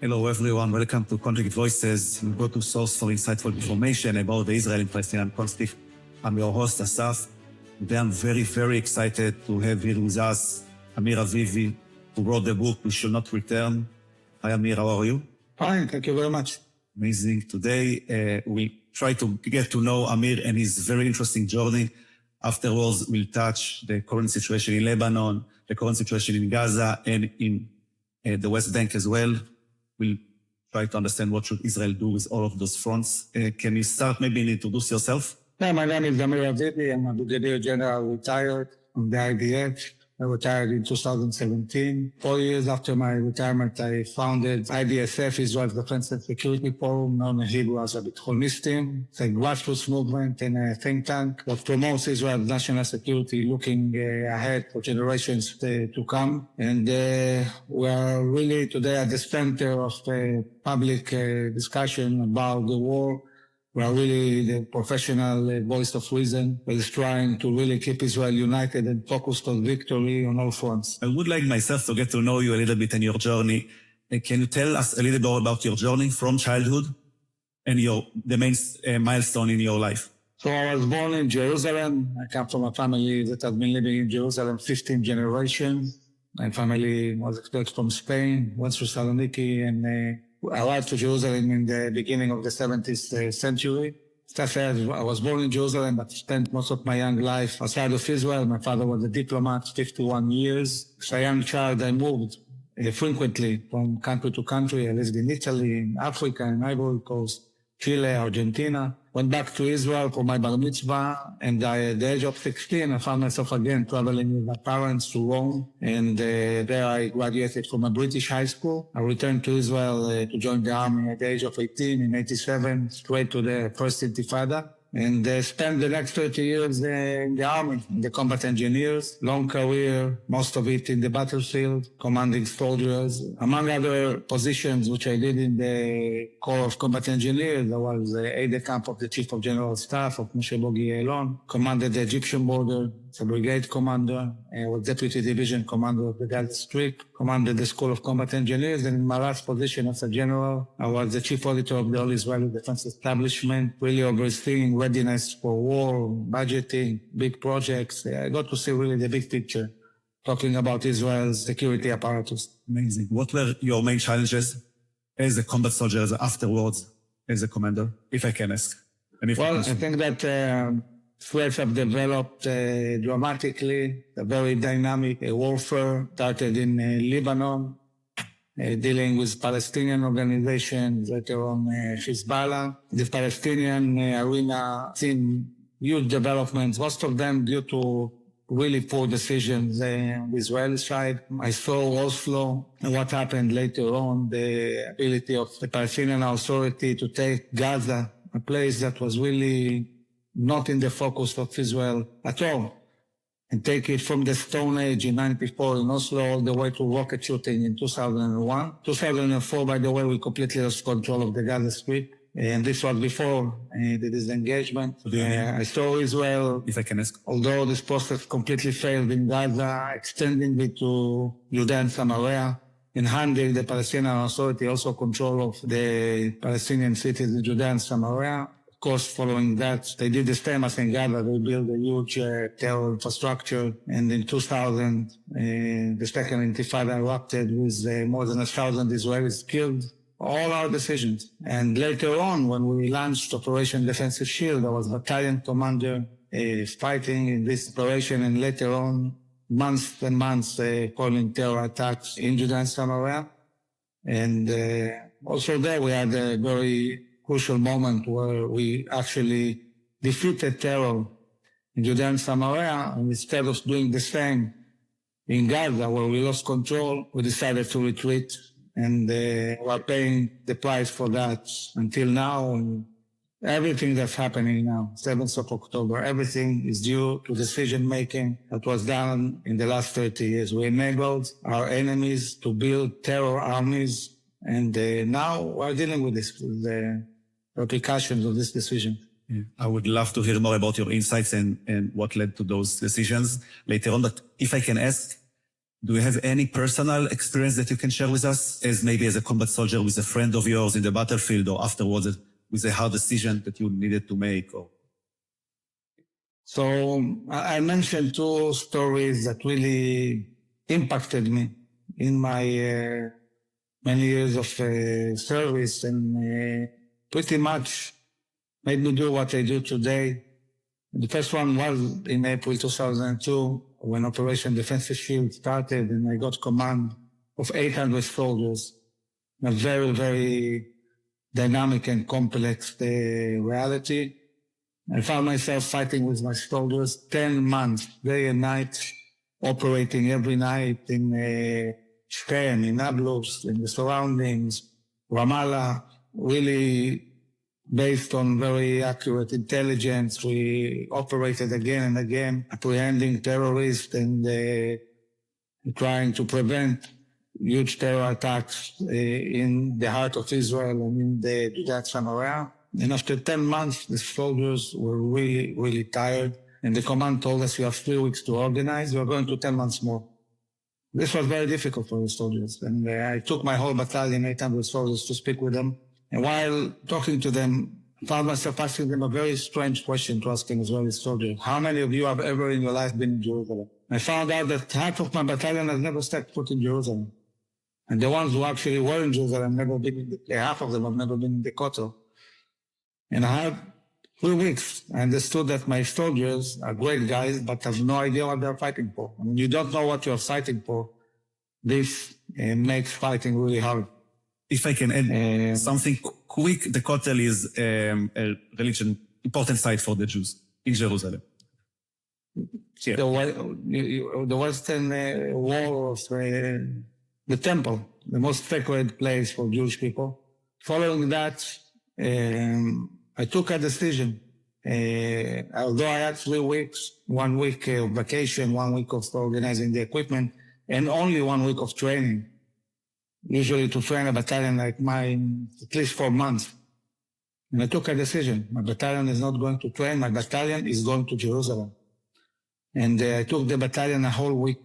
Hello, everyone. Welcome to Conflict Voices. We go to source for insightful information about the Israeli-Palestinian conflict. I'm your host, Asaf. Today, I'm very, very excited to have here with us Amir Avivi, who wrote the book, We Shall Not Return. Hi, Amir. How are you? Fine. Thank you very much. Amazing. Today, we try to get to know Amir and his very interesting journey. Afterwards, we'll touch the current situation in Lebanon, the current situation in Gaza, and in the West Bank as well. We'll try to understand what should Israel do with all of those fronts. Can you start maybe and introduce yourself? Yeah, my name is Amir Avivi. I'm a brigadier general retired from the IDSF. I retired in 2017. 4 years after my retirement, I founded IDSF, Israel's Defense and Security Forum, known in Hebrew as a Bitchonistim. It's a grassroots movement and a think tank that promotes Israel's national security, looking ahead for generations to come. And we are really today at the center of the public discussion about the war. We are really the professional voice of reason that is trying to really keep Israel united and focused on victory on all fronts. I would like myself to get to know you a little bit in your journey. Can you tell us a little bit about your journey from childhood and the main milestone in your life? So I was born in Jerusalem. I come from a family that has been living in Jerusalem 15 generations. My family was expelled from Spain, went through Thessaloniki, and arrived to Jerusalem in the beginning of the 17th century. I was born in Jerusalem, but spent most of my young life outside of Israel. My father was a diplomat, 51 years. As a young child, I moved frequently from country to country. I lived in Italy, in Africa, in Ivory Coast, Chile, Argentina. Went back to Israel for my bar mitzvah, and at the age of 16, I found myself again traveling with my parents to Rome, and there I graduated from a British high school. I returned to Israel to join the army at the age of 18 in 87, straight to the first Intifada, and spent the next 30 years in the army, in the combat engineers. Long career, most of it in the battlefield, commanding soldiers. Among other positions which I did in the Corps of Combat Engineers, I was aide-de-camp of the Chief of General Staff of Moshe Bogi Ya'alon, commanded the Egyptian border, as a brigade commander, was deputy division commander of the Gaza Strip, commanded the School of Combat Engineers, and in my last position as a general, I was the chief auditor of the All Israeli Defense Establishment, really overseeing readiness for war, budgeting, big projects. I got to see really the big picture, talking about Israel's security apparatus. Amazing. What were your main challenges as a combat soldier, afterwards, as a commander, if I can ask? Well, I think that threats have developed dramatically. A very dynamic warfare started in Lebanon, dealing with Palestinian organizations, later on Hezbollah. The Palestinian arena seen huge developments, most of them due to really poor decisions on the Israeli side. I saw Oslo and what happened later on, the ability of the Palestinian Authority to take Gaza, a place that was really not in the focus of Israel at all, and take it from the Stone Age in 94 in Oslo all the way to rocket shooting in 2001. 2004, by the way, we completely lost control of the Gaza Strip, and this was before the disengagement. I saw Israel, if I can ask, although this process completely failed in Gaza, extending it to Judea and Samaria, and handing the Palestinian Authority also control of the Palestinian cities in Judea and Samaria. Of course, following that, they did the same as in Gaza. They built a huge terror infrastructure. And in 2000, the second Intifada erupted with more than 1,000 Israelis killed. All our decisions. And later on, when we launched Operation Defensive Shield, I was battalion commander fighting in this operation, and later on, months and months calling terror attacks in Judea and Samaria. And also there we had a very crucial moment where we actually defeated terror in Judea and Samaria, and instead of doing the same in Gaza, where we lost control, we decided to retreat, and we're paying the price for that until now. And everything that's happening now, 7th of October, everything is due to decision-making that was done in the last 30 years. We enabled our enemies to build terror armies, and now we're dealing with this, with the repercussions of this decision. Yeah. I would love to hear more about your insights and what led to those decisions later on. But if I can ask, Do you have any personal experience that you can share with us, as maybe as a combat soldier with a friend of yours in the battlefield, or afterwards with a hard decision that you needed to make? Or... So I mentioned two stories that really impacted me in my many years of service, and pretty much made me do what I do today. The first one was in April 2002, when Operation Defensive Shield started, and I got command of 800 soldiers in a very, very dynamic and complex reality. I found myself fighting with my soldiers 10 months, day and night, operating every night in Shechem, in Nablus, in the surroundings, Ramallah, really based on very accurate intelligence. We operated again and again, apprehending terrorists and trying to prevent huge terror attacks in the heart of Israel and in the Judea and Samaria. And after 10 months, the soldiers were really, really tired. And the command told us, you have 3 weeks to organize. We're going to 10 months more. This was very difficult for the soldiers. And I took my whole battalion, 800 soldiers, to speak with them. And while talking to them, I found myself asking them a very strange question to ask an Israeli soldier. How many of you have ever in your life been in Jerusalem? I found out that half of my battalion has never stepped foot in Jerusalem. And the ones who actually were in Jerusalem, half of them have never been in the Kotel. And I had 3 weeks. I understood that my soldiers are great guys, but have no idea what they're fighting for. When you don't know what you're fighting for, this makes fighting really hard. If I can add something quick, the Kotel is a religion, important site for the Jews in Jerusalem. Yeah. The Western wall of the temple, the most sacred place for Jewish people. Following that, I took a decision. Although I had 3 weeks, 1 week of vacation, 1 week of organizing the equipment, and only 1 week of training. Usually to train a battalion like mine, at least 4 months. And I took a decision. My battalion is not going to train. My battalion is going to Jerusalem. And I took the battalion a whole week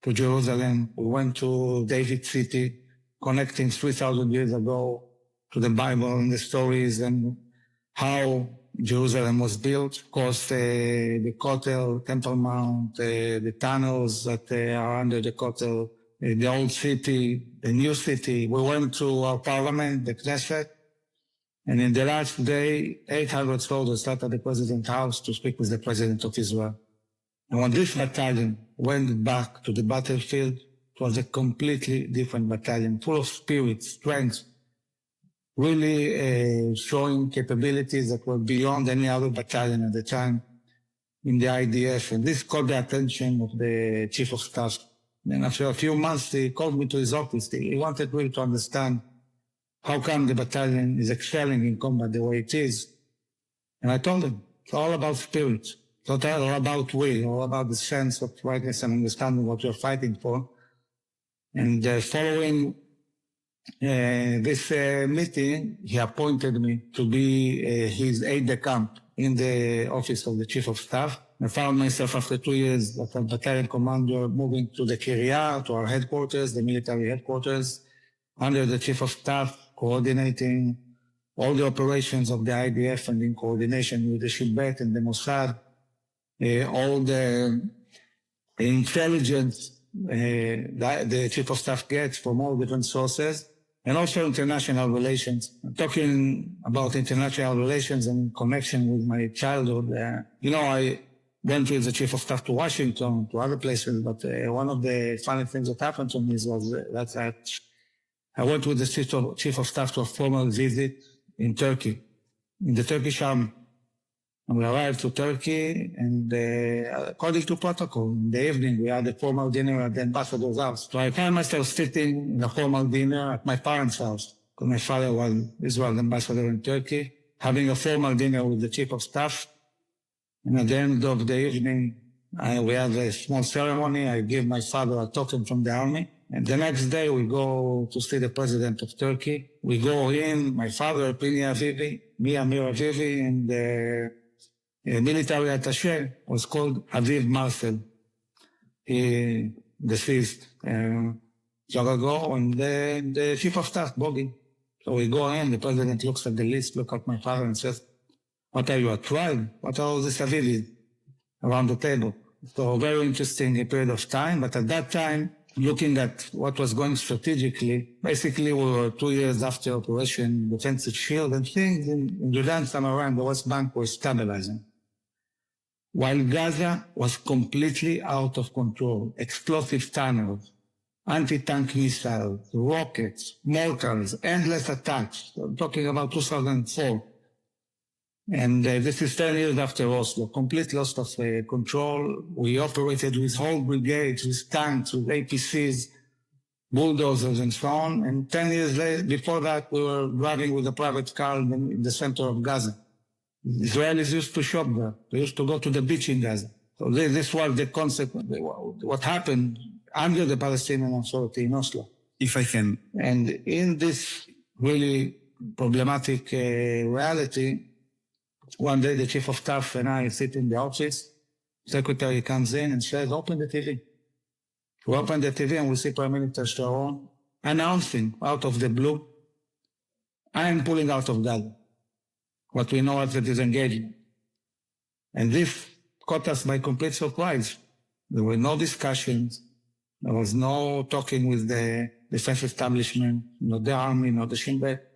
to Jerusalem. We went to David City, connecting 3,000 years ago to the Bible and the stories and how Jerusalem was built. Of course, the Kotel, Temple Mount, the tunnels that are under the Kotel, the old city, the new city. We went to our parliament, the Knesset, and in the last day, 800 soldiers sat at the president's house to speak with the president of Israel. And when this battalion went back to the battlefield, it was a completely different battalion, full of spirit, strength, really showing capabilities that were beyond any other battalion at the time in the IDF. And this caught the attention of the chief of staff. Then after a few months, he called me to his office. He wanted really to understand how come the battalion is excelling in combat the way it is. And I told him, it's all about spirit. It's not all about will, all about the sense of rightness and understanding what you're fighting for. And following this meeting, he appointed me to be his aide-de-camp in the office of the chief of staff. I found myself after 2 years as a battalion commander moving to the Kiryat, to our headquarters, the military headquarters, under the chief of staff, coordinating all the operations of the IDF and in coordination with the Shin Bet and the Mossad, all the intelligence the chief of staff gets from all different sources, and also international relations. I'm talking about international relations and connection with my childhood. I went with the chief of staff to Washington, to other places, but one of the funny things that happened to me was that I went with the chief of staff to a formal visit in Turkey, in the Turkish army. And we arrived to Turkey, and according to protocol, in the evening, we had a formal dinner at the ambassador's house. So I found myself sitting in a formal dinner at my parents' house, because my father was Israel ambassador in Turkey, having a formal dinner with the chief of staff. And at the end of the evening, we had a small ceremony. I gave my father a token from the army. And the next day, we go to see the president of Turkey. We go in, my father, Amir Avivi, me, Amir Avivi, and the military attaché was called Aviv Marcel. He deceased long ago, and the chief of staff, Brig. So we go in, the president looks at the list, look at my father and says, what are you, a tribe? What are all these Avivis around the table? So very interesting period of time, but at that time, looking at what was going strategically, basically we were 2 years after Operation Defensive Shield, and things in Judea and Samaria and the West Bank were stabilizing. While Gaza was completely out of control, explosive tunnels, anti-tank missiles, rockets, mortars, endless attacks. I'm talking about 2004. And this is 10 years after Oslo, complete loss of control. We operated with whole brigades, with tanks, with APCs, bulldozers and so on. And 10 years later, before that, we were driving with a private car in the center of Gaza. Israelis used to shop there. They used to go to the beach in Gaza. So this was the consequence, what happened under the Palestinian Authority in Oslo. If I can. And in this really problematic reality, one day the chief of staff and I sit in the office, secretary comes in and says, open the TV. We open the TV and we see Prime Minister Sharon announcing out of the blue, I am pulling out of Gaza, what we know as a disengagement. And this caught us by complete surprise. There were no discussions. There was no talking with the defense establishment, not the army, not the Shin Bet.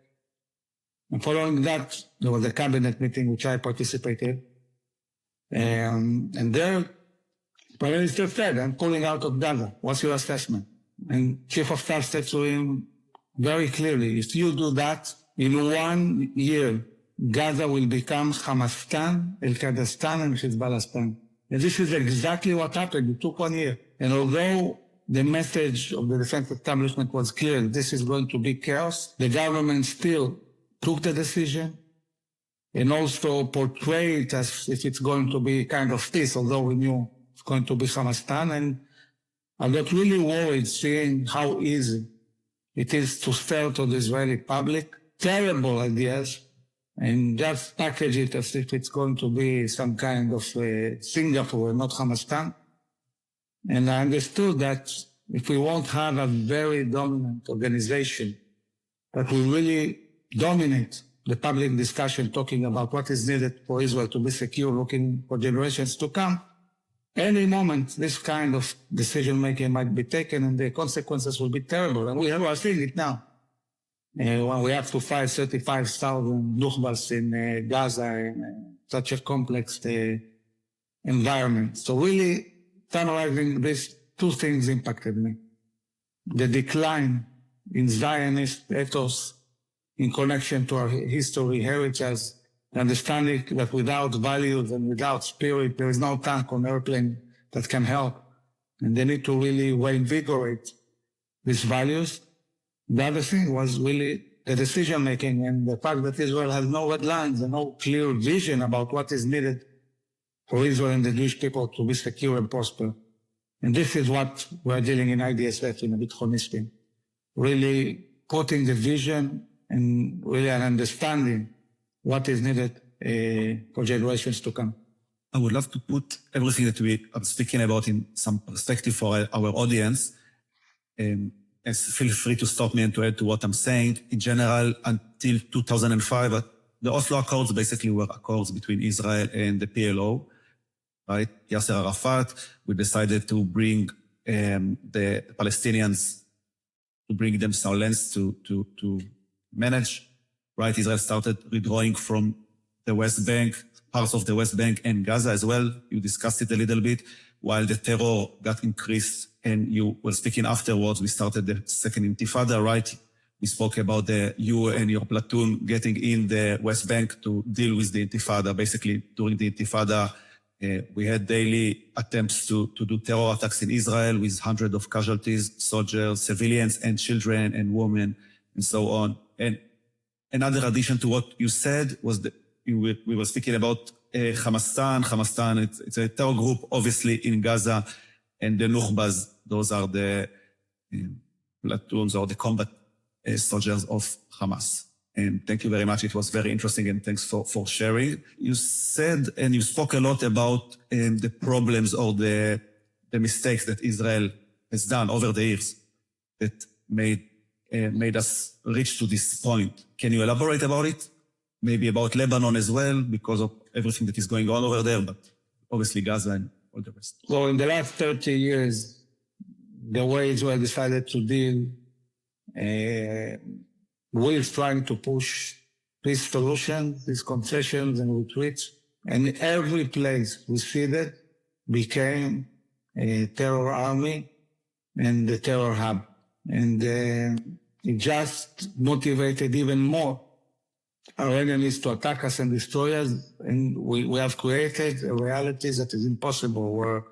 And following that, there was a cabinet meeting which I participated. And there, Prime Minister said, I'm pulling out of Gaza. What's your assessment? And Chief of Staff said to him very clearly, if you do that, in 1 year, Gaza will become Hamastan, El-Qadastan, and Hezbollah. And this is exactly what happened. It took 1 year. And although the message of the defense establishment was clear, this is going to be chaos, the government still took the decision and also portrayed it as if it's going to be kind of peace, although we knew it's going to be Hamastan. And I got really worried seeing how easy it is to sell to the Israeli public terrible ideas and just package it as if it's going to be some kind of Singapore, not Hamastan. And I understood that if we won't have a very dominant organization that will really dominate the public discussion talking about what is needed for Israel to be secure, looking for generations to come, any moment this kind of decision-making might be taken and the consequences will be terrible. And we are seeing it now. When we have to fight 35,000 Nukhbas in Gaza in such a complex environment. So really, summarizing this, two things impacted me. The decline in Zionist ethos in connection to our history, heritage, understanding that without values and without spirit, there is no tank or airplane that can help. And they need to really reinvigorate these values. The other thing was really the decision-making and the fact that Israel has no red lines and no clear vision about what is needed for Israel and the Jewish people to be secure and prosper. And this is what we're dealing in IDSF in Ep.10, really putting the vision and really an understanding what is needed for generations to come. I would love to put everything that we are speaking about in some perspective for our audience. Feel free to stop me and to add to what I'm saying. In general, until 2005, the Oslo Accords basically were accords between Israel and the PLO, right? Yasser Arafat, we decided to bring the Palestinians, to bring them some lands to manage, right? Israel started withdrawing from the West Bank, parts of the West Bank and Gaza as well. You discussed it a little bit. While the terror got increased and you were speaking afterwards, we started the second intifada, right? We spoke about you and your platoon getting in the West Bank to deal with the intifada. Basically, during the intifada, we had daily attempts to do terror attacks in Israel with hundreds of casualties, soldiers, civilians, and children and women, and so on. And another addition to what you said was that we were speaking about Hamastan. Hamastan, it's a terror group, obviously, in Gaza, and the Nukhbas, those are the platoons or the combat soldiers of Hamas. And thank you very much. It was very interesting, and thanks for sharing. You said, and you spoke a lot about the problems or the mistakes that Israel has done over the years that made us reach to this point. Can you elaborate about it? Maybe about Lebanon as well, because of everything that is going on over there, but obviously Gaza and all the rest. So in the last 30 years, the way Israel decided to deal with trying to push peace solutions, these concessions and retreats, and every place we see that became a terror army and the terror hub. And it just motivated even more our enemies to attack us and destroy us. And we have created a reality that is impossible, where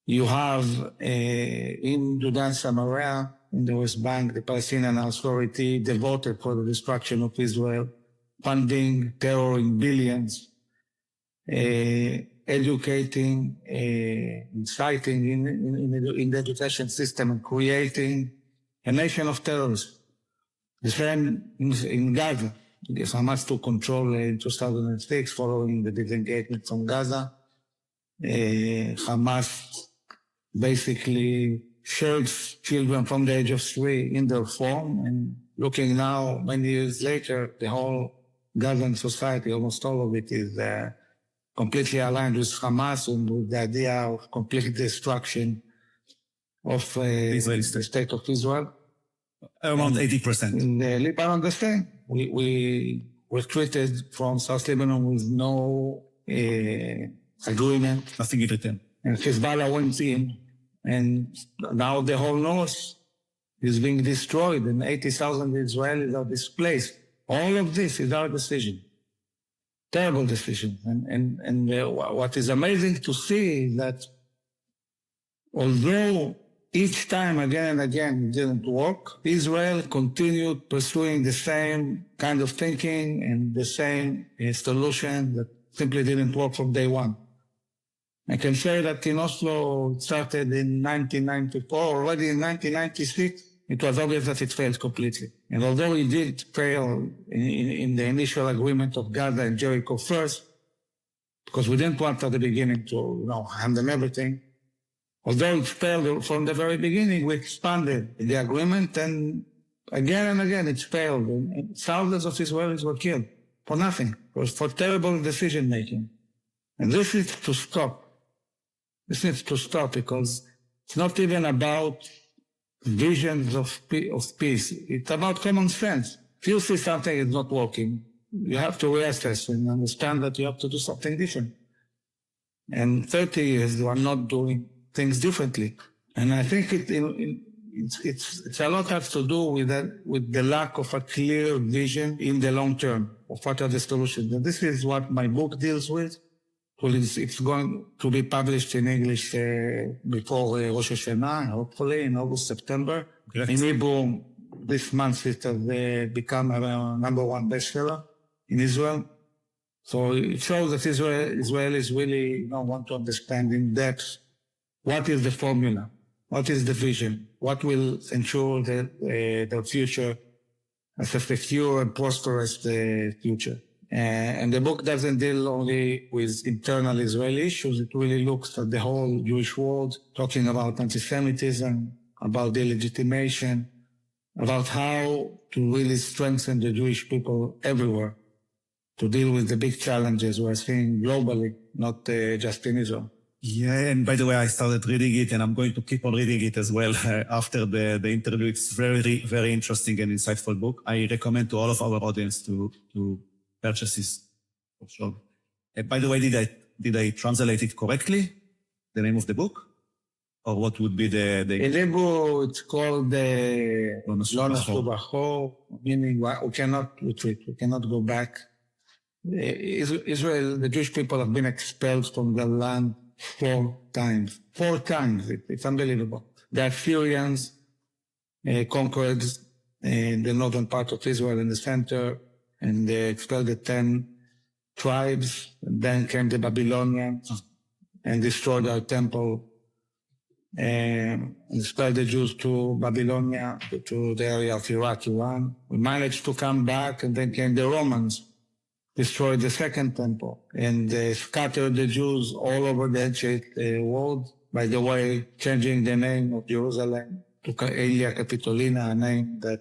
you have in Judea and Samaria, in the West Bank, the Palestinian Authority devoted for the destruction of Israel, funding terror in billions, educating, inciting in the education system, and creating a nation of terrorists. The same in Gaza. Hamas took control in 2006 following the disengagement from Gaza. Hamas basically shelves children from the age of 3 in their form, and looking now, many years later, the whole Gazan society, almost all of it, is completely aligned with Hamas and with the idea of complete destruction of the state of Israel. Around 80%. In Lebanon, the same. We retreated from South Lebanon with no agreement. Nothing in return. And Hezbollah went in, and now the whole north is being destroyed, and 80,000 Israelis are displaced. All of this is our decision. Terrible decision. And what is amazing to see is that although each time, again and again, it didn't work, Israel continued pursuing the same kind of thinking and the same solution that simply didn't work from day one. I can say that in Oslo, it started in 1994. Already in 1996, it was obvious that it failed completely. And although it did fail in the initial agreement of Gaza and Jericho first, because we didn't want at the beginning to hand them everything, although it failed from the very beginning, we expanded the agreement, and again it failed. And thousands of Israelis were killed for nothing. It was for terrible decision-making. And this needs to stop. This needs to stop, because it's not even about visions of peace. It's about common sense. If you see something is not working, you have to reassess and understand that you have to do something different. And 30 years, you are not doing things differently. And I think it's a lot has to do with the lack of a clear vision in the long term of what are the solutions. And this is what my book deals with. It's going to be published in English before Rosh Hashanah, hopefully in August, September. Correct. In Hebrew, this month it has become a #1 bestseller in Israel. So it shows that Israelis really want to understand in depth what is the formula, what is the vision, what will ensure their future as a secure and prosperous future. And the book doesn't deal only with internal Israeli issues. It really looks at the whole Jewish world, talking about antisemitism, about delegitimation, about how to really strengthen the Jewish people everywhere to deal with the big challenges we're seeing globally, not just in Israel. Yeah, and by the way, I started reading it, and I'm going to keep on reading it as well after the interview. It's very, very interesting and insightful book. I recommend to all of our audience to purchase this for sure. By the way, did I translate it correctly? The name of the book? Or what would be the... In Hebrew, it's called Lo Nashu B'Achor, meaning we cannot retreat, we cannot go back. Israel, the Jewish people have been expelled from the land 4 times. 4 times. It's unbelievable. The Assyrians conquered the northern part of Israel in the center, and they expelled the 10 tribes. And then came the Babylonians and destroyed our temple, and expelled the Jews to Babylonia, to the area of Iraq, Iran. We managed to come back, and then came the Romans, destroyed the second temple, and scattered the Jews all over the ancient world. by the way, changing the name of Jerusalem to Aelia Capitolina, a name that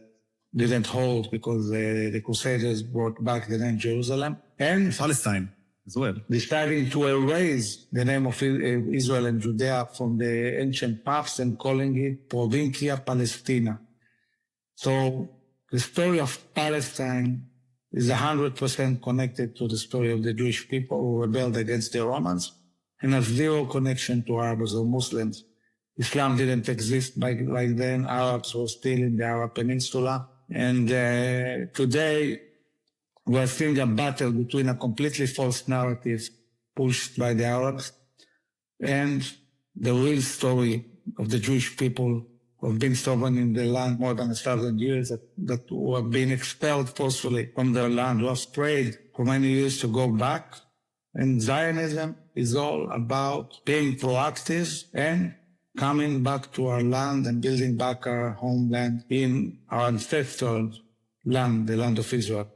didn't hold because the Crusaders brought back the name Jerusalem. And Palestine as well. deciding to erase the name of Israel and Judea from the ancient paths and calling it Provincia Palestina. So the story of Palestine is 100% connected to the story of the Jewish people who rebelled against the Romans and has zero connection to Arabs or Muslims. Islam didn't exist back then. Arabs were still in the Arab Peninsula. And today, we're seeing a battle between a completely false narrative pushed by the Arabs and the real story of the Jewish people who have been stubborn in the land more than 1,000 years, that who have been expelled forcefully from their land, who have prayed for many years to go back. And Zionism is all about being proactive and coming back to our land and building back our homeland in our ancestral land, the land of Israel.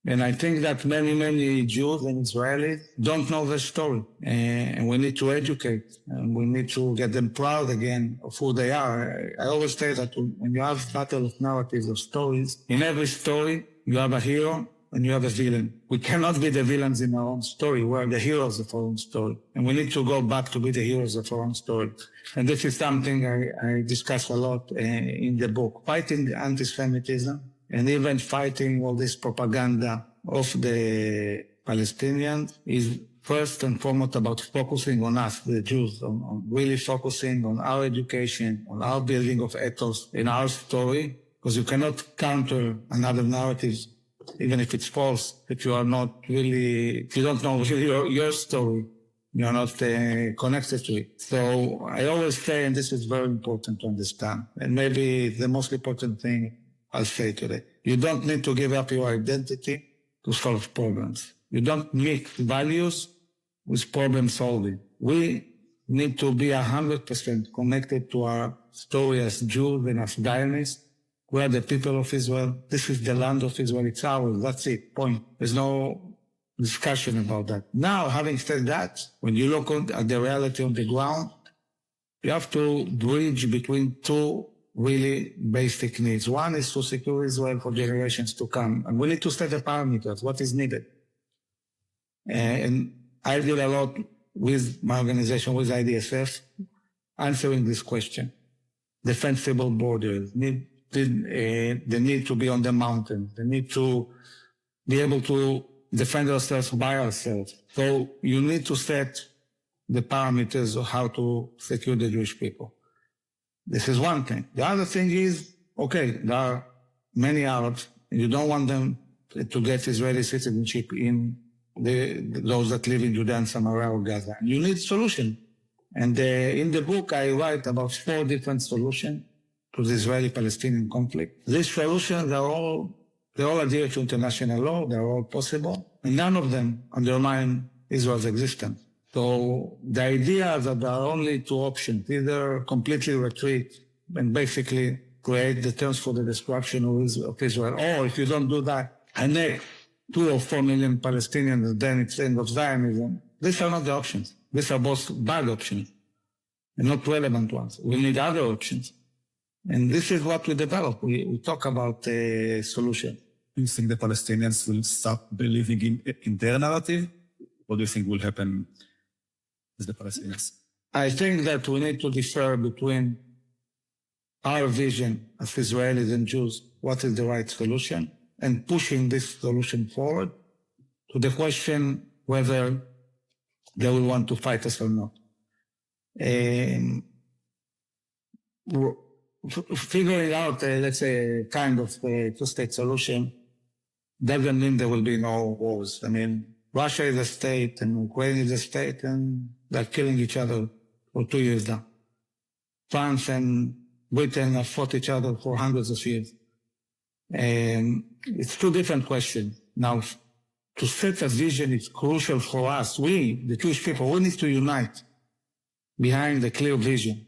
And I think that many Jews and Israelis don't know the story. And we need to educate, and we need to get them proud again of who they are. I always say that when you have a battle of narratives, of stories, in every story, you have a hero and you have a villain. We cannot be the villains in our own story. We are the heroes of our own story. And we need to go back to be the heroes of our own story. And this is something I discuss a lot in the book. Fighting the antisemitism and even fighting all this propaganda of the Palestinians is first and foremost about focusing on us, the Jews, on really focusing on our education, on our building of ethos in our story, because you cannot counter another narrative, even if it's false, if you are not really, if you don't know really your story, you are not connected to it. So I always say, and this is very important to understand, and maybe the most important thing I'll say today, you don't need to give up your identity to solve problems. You don't mix values with problem solving. We need to be 100% connected to our story as Jews and as Zionists. We are the people of Israel. This is the land of Israel. It's ours. That's it. Point. There's no discussion about that. Now, having said that, when you look at the reality on the ground, you have to bridge between two really basic needs. One is to secure Israel for generations to come. And we need to set the parameters, what is needed. And I deal a lot with my organization, with IDSF, answering this question. Defensible borders, the need to be on the mountain, the need to be able to defend ourselves by ourselves. So you need to set the parameters of how to secure the Jewish people. This is one thing. The other thing is, okay, there are many Arabs, and you don't want them to get Israeli citizenship in those that live in Judea and Samaria or Gaza. You need solution. And in the book, I write about 4 different solutions to the Israeli-Palestinian conflict. These solutions are all adhere to international law, they're all possible, and none of them undermine Israel's existence. So the idea that there are only 2 options, either completely retreat and basically create the terms for the destruction of Israel, or if you don't do that, annex 2 or 4 million Palestinians, and then it's the end of Zionism. These are not the options. These are both bad options and not relevant ones. We need other options. And this is what we develop. We talk about a solution. Do you think the Palestinians will stop believing in their narrative? What do you think will happen with the Palestinians? I think that we need to differ between our vision as Israelis and Jews, what is the right solution, and pushing this solution forward to the question whether they will want to fight us or not. Figuring out, let's say, a kind of a 2-state solution doesn't mean there will be no wars. I mean, Russia is a state and Ukraine is a state, and they're killing each other for 2 years now. France and Britain have fought each other for hundreds of years. And it's 2 different questions. Now, to set a vision is crucial for us. We, the Jewish people, we need to unite behind a clear vision.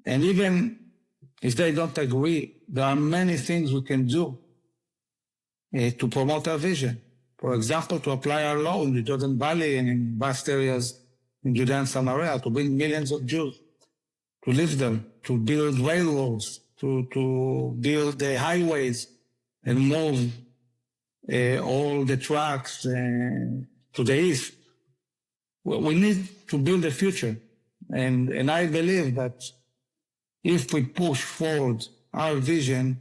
And even if they don't agree, there are many things we can do to promote our vision. For example, to apply our law in the Jordan Valley and in vast areas in Judea and Samaria, to bring millions of Jews, to live there, to build railroads, to build the highways and move all the trucks to the east. We need to build a future. And I believe that if we push forward our vision,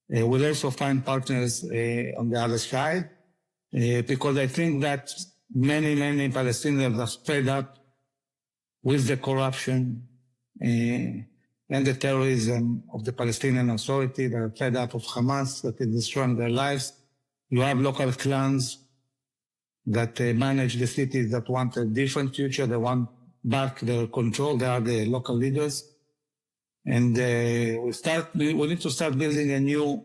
we'll also find partners on the other side, because I think that many Palestinians are fed up with the corruption and the terrorism of the Palestinian Authority. They're fed up of Hamas that is destroying their lives. You have local clans that manage the cities that want a different future. They want back their control. They are the local leaders. And we need to start building a new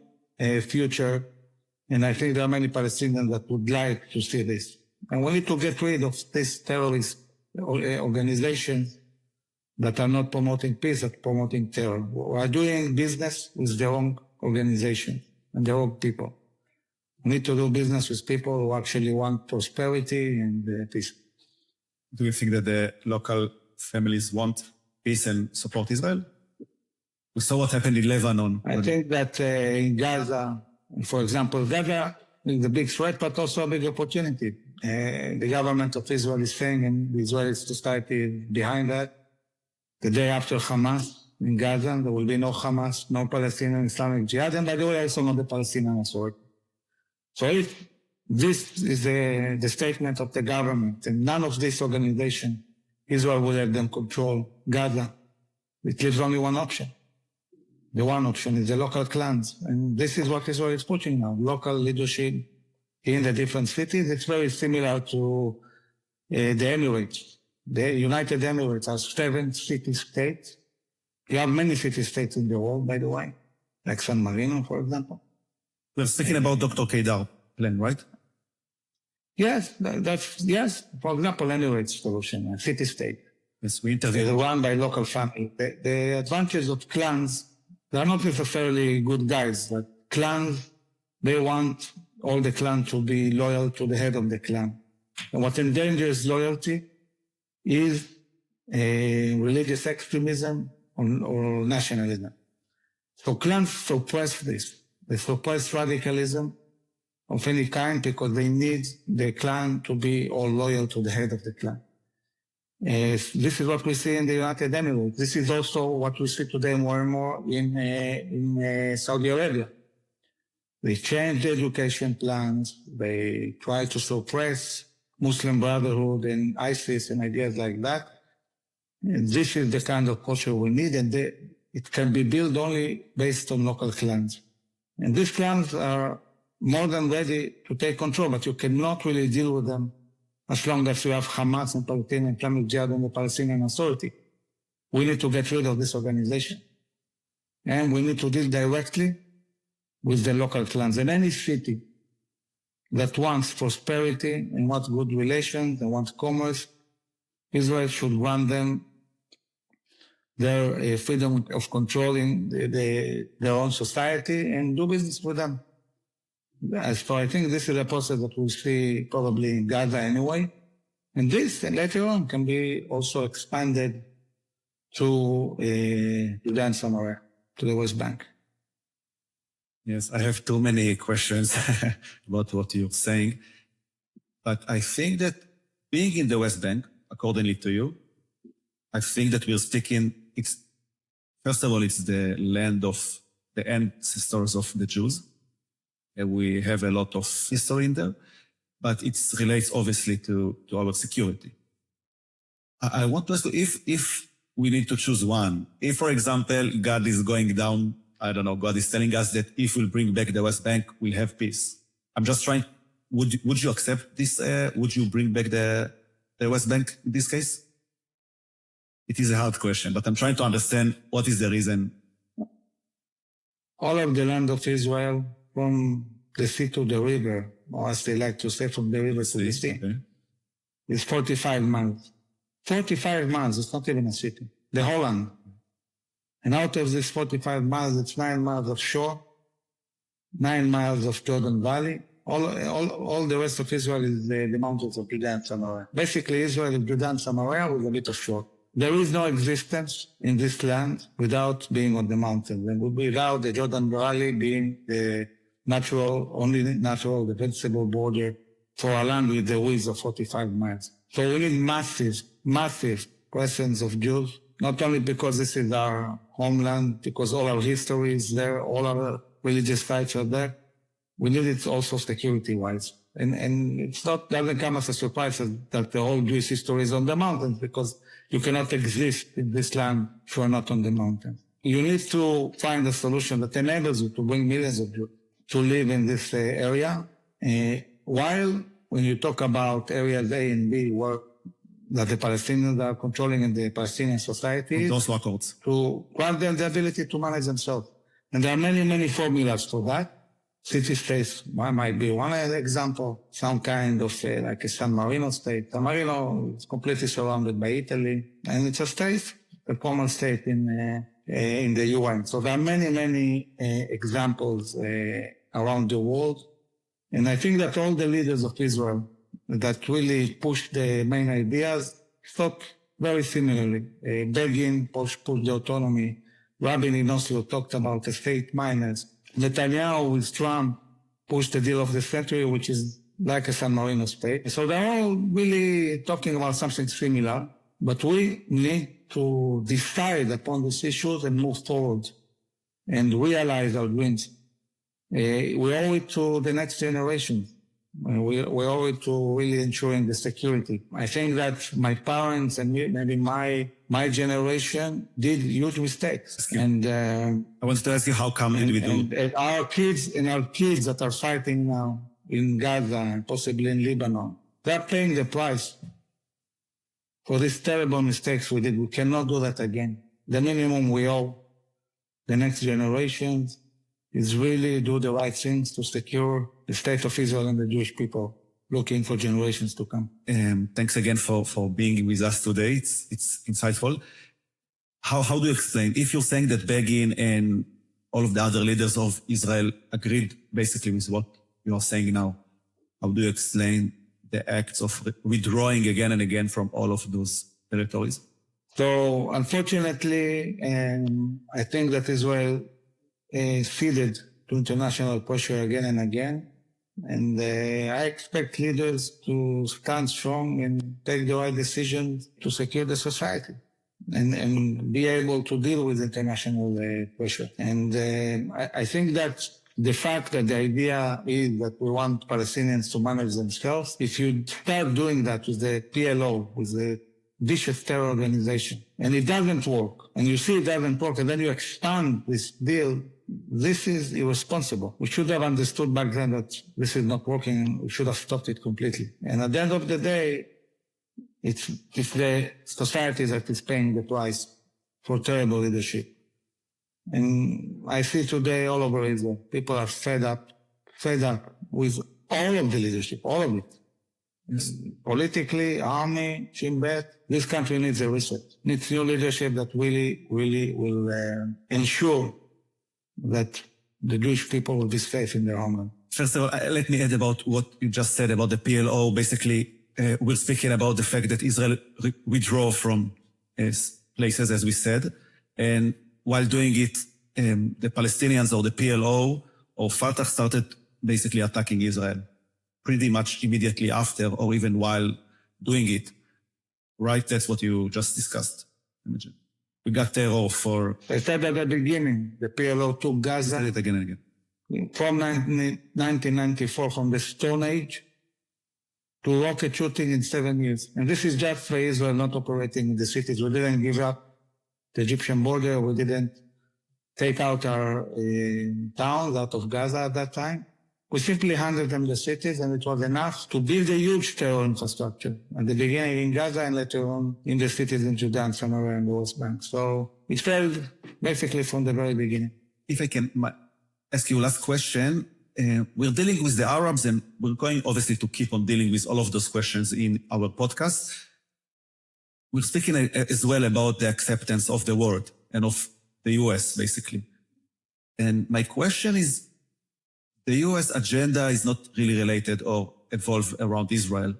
future. And I think there are many Palestinians that would like to see this. And we need to get rid of this terrorist organizations that are not promoting peace, but promoting terror. We are doing business with the wrong organization and the wrong people. We need to do business with people who actually want prosperity and peace. Do you think that the local families want peace and support Israel? We saw what happened in Lebanon. I think that in Gaza, for example, Gaza is a big threat, but also a big opportunity. The government of Israel is saying, and the Israeli society is behind that, the day after Hamas in Gaza, there will be no Hamas, no Palestinian Islamic Jihad, and by the way, also not the Palestinian Authority. So if this is the statement of the government, and none of this organization, Israel will let them control Gaza, it leaves only one option. The one option is the local clans. And this is what Israel is pushing now, local leadership in the different cities. It's very similar to the Emirates. The United Emirates are 7 city-states. You have many city-states in the world, by the way, like San Marino, for example. We're speaking about Dr. Kedar plan, right? Yes, yes. For example, Emirates solution, a city-state. Yes, we interviewed. They're run by local family. The advantage of clans, they are not necessarily good guys, but clans, they want all the clan to be loyal to the head of the clan. And what endangers loyalty is religious extremism or nationalism. So clans suppress this. They suppress radicalism of any kind because they need the clan to be all loyal to the head of the clan. This is what we see in the United Emirates. This is also what we see today more and more in Saudi Arabia. They change the education plans. They try to suppress Muslim Brotherhood and ISIS and ideas like that. And this is the kind of culture we need, and it can be built only based on local clans. And these clans are more than ready to take control, but you cannot really deal with them as long as you have Hamas and Palestinian Islamic Jihad and the Palestinian Authority. We need to get rid of this organization. And we need to deal directly with the local clans. And any city that wants prosperity and wants good relations and wants commerce, Israel should grant them their freedom of controlling their own society and do business with them. So I think this is a process that we'll see probably in Gaza anyway. And this later on can be also expanded to Judea and Samaria, to the West Bank. Yes, I have too many questions about what you're saying. But I think that being in the West Bank, accordingly to you, I think that we're sticking, first of all, it's the land of the ancestors of the Jews. We have a lot of history in there, but it relates obviously to our security. I want to ask you if we need to choose one. If, for example, God is going down, I don't know, God is telling us that if we'll bring back the West Bank, we'll have peace. I'm just trying, would you accept this? Would you bring back the West Bank in this case? It is a hard question, but I'm trying to understand what is the reason. All of the land of Israel, from the sea to the river, or as they like to say, from the river to the sea, okay, is 45 miles. 45 miles, it's not even a city. The whole land. And out of this 45 miles, it's 9 miles of shore, 9 miles of Jordan Valley, All the rest of Israel is the mountains of Judea and Samaria. Basically, Israel is Judea and Samaria with a bit of shore. There is no existence in this land without being on the mountains, and without the Jordan Valley being the only natural defensible border for a land with a width of 45 miles. So we need massive presence of Jews, not only because this is our homeland, because all our history is there, all our religious sites are there. We need it also security-wise. And doesn't come as a surprise that the whole Jewish history is on the mountains, because you cannot exist in this land if you are not on the mountains. You need to find a solution that enables you to bring millions of Jews to live in this area, while when you talk about areas A and B that the Palestinians are controlling in the Palestinian society, those accords, to grant them the ability to manage themselves. And there are many formulas for that. City-states might be one example, some kind of like a San Marino state. San Marino is completely surrounded by Italy, and it's a state, a common state in the UN. So there are many examples around the world. And I think that all the leaders of Israel that really pushed the main ideas thought very similarly. Begin pushed the autonomy. Rabin in Oslo talked about the state minors. Netanyahu with Trump pushed the deal of the century, which is like a San Marino state. So they're all really talking about something similar, but we need to decide upon these issues and move forward and realize our dreams. We owe it to the next generation. We owe it to really ensuring the security. I think that my parents and maybe my generation did huge mistakes. And I wanted to ask you how come individual... And our kids that are fighting now in Gaza and possibly in Lebanon, they're paying the price for these terrible mistakes we did. We cannot do that again. The minimum we owe the next generations is really do the right things to secure the state of Israel and the Jewish people looking for generations to come. Thanks again for being with us today. It's insightful. How do you explain, if you're saying that Begin and all of the other leaders of Israel agreed basically with what you are saying now, how do you explain the acts of withdrawing again and again from all of those territories? So unfortunately, I think that Israel ceded to international pressure again and again. And I expect leaders to stand strong and take the right decisions to secure the society and be able to deal with international pressure. And I think that the fact that the idea is that we want Palestinians to manage themselves, if you start doing that with the PLO, with the vicious terror organization, and it doesn't work, and you see it doesn't work, and then you expand this deal, this is irresponsible. We should have understood back then that this is not working. We should have stopped it completely. And at the end of the day, it's the society that is paying the price for terrible leadership. And I see today all over Israel, people are fed up with all of the leadership, all of it. Politically, army, Shin Bet, this country needs a reset. Needs new leadership that really will ensure that the Jewish people will be safe in their homeland. First of all, let me add about what you just said about the PLO. Basically, we're speaking about the fact that Israel withdraw from places, as we said, and while doing it, the Palestinians or the PLO or Fatah started basically attacking Israel pretty much immediately after or even while doing it. Right? That's what you just discussed. Imagine. We got terror for... I said at the beginning, the PLO took Gaza. I said it again and again. From 1994, from the Stone Age to rocket shooting in 7 years. And this is just for Israel not operating in the cities. We didn't give up the Egyptian border. We didn't take out our towns out of Gaza at that time. We simply handed them the cities, and it was enough to build a huge terror infrastructure at the beginning in Gaza and later on in the cities in Judea and Samaria and the West Bank. So it failed basically from the very beginning. If I can ask you last question, we're dealing with the Arabs, and we're going obviously to keep on dealing with all of those questions in our podcast. We're speaking as well about the acceptance of the world and of the US, basically. And my question is, The U.S. agenda is not really related or evolved around Israel.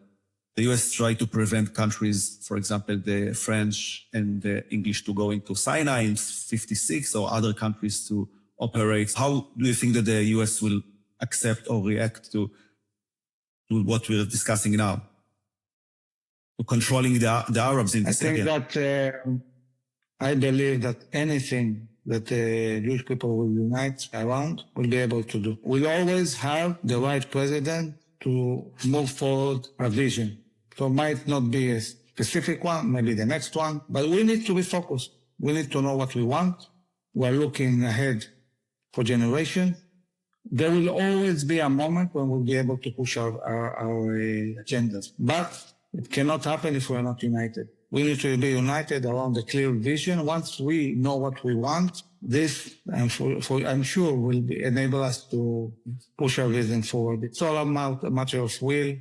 The U.S. tried to prevent countries, for example, the French and the English, to go into Sinai in 56 or other countries to operate. How do you think that the U.S. will accept or react to what we're discussing now? To controlling the Arabs in this area? I believe that anything that the Jewish people will unite around will be able to do. We'll always have the right president to move forward a vision. So it might not be a specific one, maybe the next one, but we need to be focused. We need to know what we want. We're looking ahead for generations. There will always be a moment when we'll be able to push our agendas, but it cannot happen if we're not united. We need to be united around a clear vision. Once we know what we want, this, I'm sure, will enable us to push our vision forward. It's all about a matter of will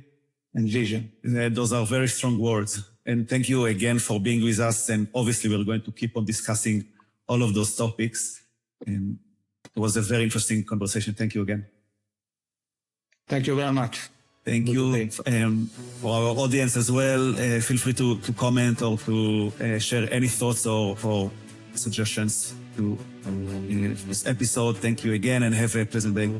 and vision. Those are very strong words. And thank you again for being with us. And obviously, we're going to keep on discussing all of those topics. And it was a very interesting conversation. Thank you again. Thank you very much. Thank you. For our audience as well, feel free to comment or to share any thoughts or suggestions to this episode. Thank you again and have a pleasant day.